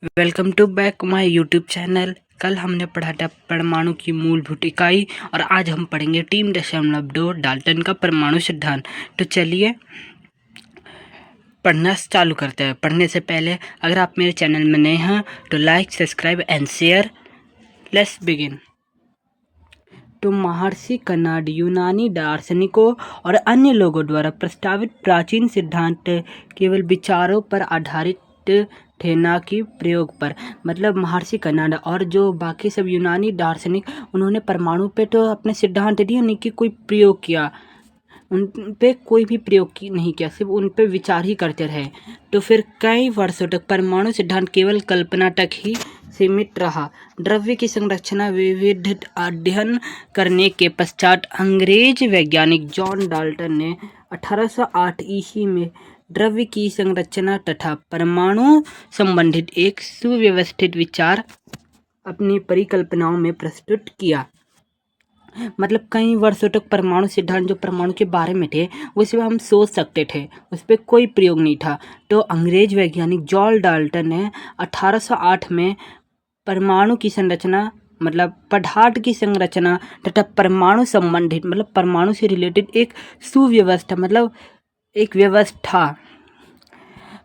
Welcome to back my YouTube channel. कल हमने पढ़ा था परमाणु की मूलभूत इकाई और आज हम पढ़ेंगे 3.2 डाल्टन का परमाणु सिद्धांत। तो चलिए पढ़ना चालू करते हैं। पढ़ने से पहले अगर आप मेरे चैनल में नए हैं तो like, subscribe and share. Let's begin. तो महर्षि कणाद यूनानी दार्शनिकों और अन्य लोगों द्वारा प्रस्तावित प्राचीन सिद्धांत केवल विचारों पर आधारित थे, ना कि प्रयोग पर। मतलब महर्षि कणाद और जो बाकी सब यूनानी दार्शनिक, उन्होंने परमाणु पे तो अपने सिद्धांत दिए, नहीं कि कोई प्रयोग किया, उन पे कोई भी प्रयोग नहीं किया, सिर्फ उन पे विचार ही करते रहे। तो फिर कई वर्षों तक परमाणु सिद्धांत केवल कल्पना तक ही सीमित रहा। द्रव्य की संरचना विविध अध्ययन करने के पश्चात अंग्रेज वैज्ञानिक जॉन डाल्टन ने 1808 ईस्वी में द्रव्य की संरचना तथा परमाणु संबंधित एक सुव्यवस्थित विचार अपनी परिकल्पनाओं में प्रस्तुत किया। मतलब कई वर्षों तक परमाणु सिद्धांत जो परमाणु के बारे में थे उस पर हम सोच सकते थे, उस पर कोई प्रयोग नहीं था। तो अंग्रेज वैज्ञानिक जॉन डाल्टन ने 1808 में परमाणु की संरचना, मतलब पदार्थ की संरचना तथा परमाणु संबंधित, मतलब परमाणु से रिलेटेड एक सुव्यवस्था, मतलब एक व्यवस्था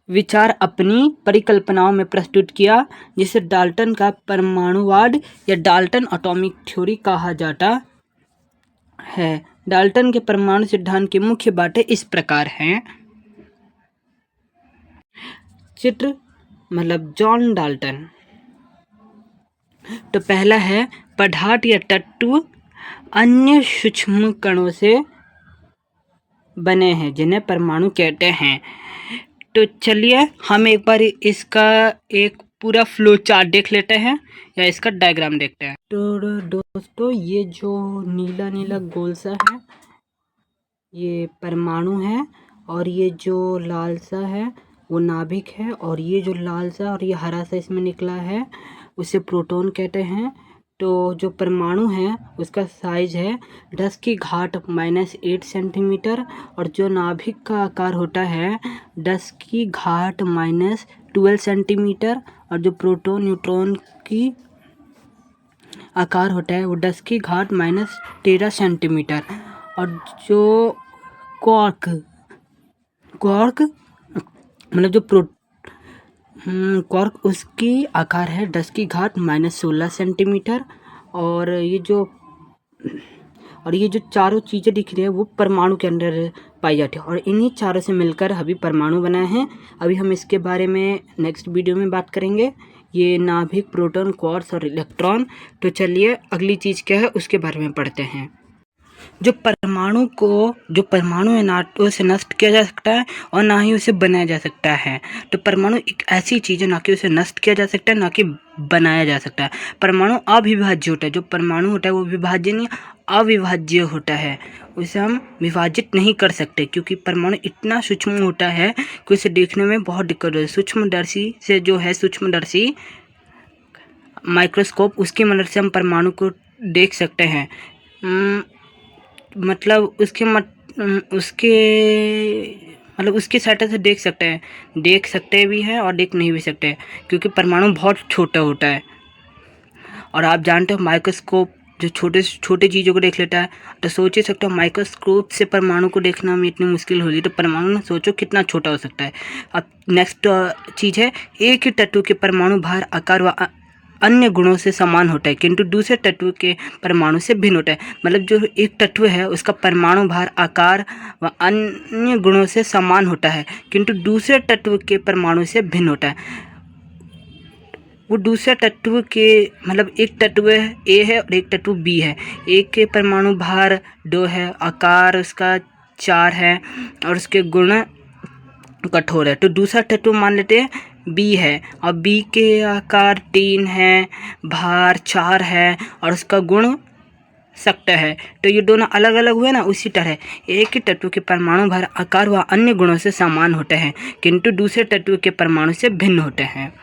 विचार अपनी परिकल्पनाओं में प्रस्तुत किया, जिसे डाल्टन का परमाणुवाद या डाल्टन एटॉमिक थ्योरी कहा जाता है। डाल्टन के परमाणु सिद्धांत की मुख्य बातें इस प्रकार हैं। चित्र मतलब जॉन डाल्टन। तो पहला है पदार्थ या तत्व अन्य सूक्ष्म कणों से बने हैं जिन्हें परमाणु कहते हैं। तो चलिए हम एक बार इसका एक पूरा फ्लो चार्ट देख लेते हैं या इसका डायग्राम देखते हैं। तो दोस्तों, ये जो नीला नीला गोल सा है ये परमाणु है, और ये जो लाल सा है वो नाभिक है, और ये जो लाल सा और ये हरा सा इसमें निकला है उसे प्रोटॉन कहते हैं। तो जो परमाणु है उसका साइज है 10 की घात -8 सेंटीमीटर, और जो नाभिक का आकार होता है 10 की घात -12 सेंटीमीटर, और जो प्रोटॉन न्यूट्रॉन की आकार होता है वो 10 की घात -13 सेंटीमीटर। और जो क्वार्क मतलब जो क्वार्क, उसकी आकार है 10 की घात -16 सेंटीमीटर। और ये जो चारों चीज़ें दिख रही है वो परमाणु के अंदर पाई जाती है, और इन्हीं चारों से मिलकर अभी परमाणु बना है। अभी हम इसके बारे में नेक्स्ट वीडियो में बात करेंगे, ये नाभिक, प्रोटॉन, क्वार्क्स और इलेक्ट्रॉन। तो चलिए अगली चीज़ क्या है उसके बारे में पढ़ते हैं। जो परमाणु है ना तो उसे नष्ट किया जा सकता है और ना ही उसे बनाया जा सकता है। तो परमाणु एक ऐसी चीज़ है ना कि उसे नष्ट किया जा सकता है, ना कि बनाया जा सकता है। परमाणु अविभाज्य होता है। जो परमाणु होता है वो विभाज्य नहीं, अविभाज्य होता है। उसे हम विभाजित नहीं कर सकते, क्योंकि परमाणु इतना सूक्ष्म होता है कि उसे देखने में बहुत दिक्कत होती है। सूक्ष्मदर्शी से जो है, सूक्ष्मदर्शी माइक्रोस्कोप, उसकी मदद से हम परमाणु को देख सकते हैं। मतलब उसके सतह से देख सकते भी हैं और देख नहीं भी सकते, क्योंकि परमाणु बहुत छोटा होता है। और आप जानते हो माइक्रोस्कोप जो छोटे से छोटे चीज़ों को देख लेता है, तो सोच ही सकते हो माइक्रोस्कोप से परमाणु को देखना में इतनी मुश्किल होगी, तो परमाणु सोचो कितना छोटा हो सकता है। अब नेक्स्ट चीज़ है, एक ही तत्व के परमाणु भार, आकार व अन्य गुणों से समान होता है, किंतु दूसरे तत्व के परमाणु से भिन्न होता है। मतलब जो एक तत्व है उसका परमाणु भार, आकार व अन्य गुणों से समान होता है, किंतु दूसरे तत्व के परमाणु से भिन्न होता है। वो दूसरे तत्व के, मतलब एक तत्व ए है और एक तत्व बी है। एक के परमाणु भार 2 है, आकार उसका 4 है और उसके गुण कठोर है। तो दूसरा तत्व मान लेते हैं बी है, और बी के आकार 3 है, भार 4 है और उसका गुण सख्त है। तो ये दोनों अलग अलग हुए ना, उसी तरह एक ही तत्व के परमाणु भार, आकार व अन्य गुणों से समान होते हैं, किंतु दूसरे तत्व के परमाणु से भिन्न होते हैं।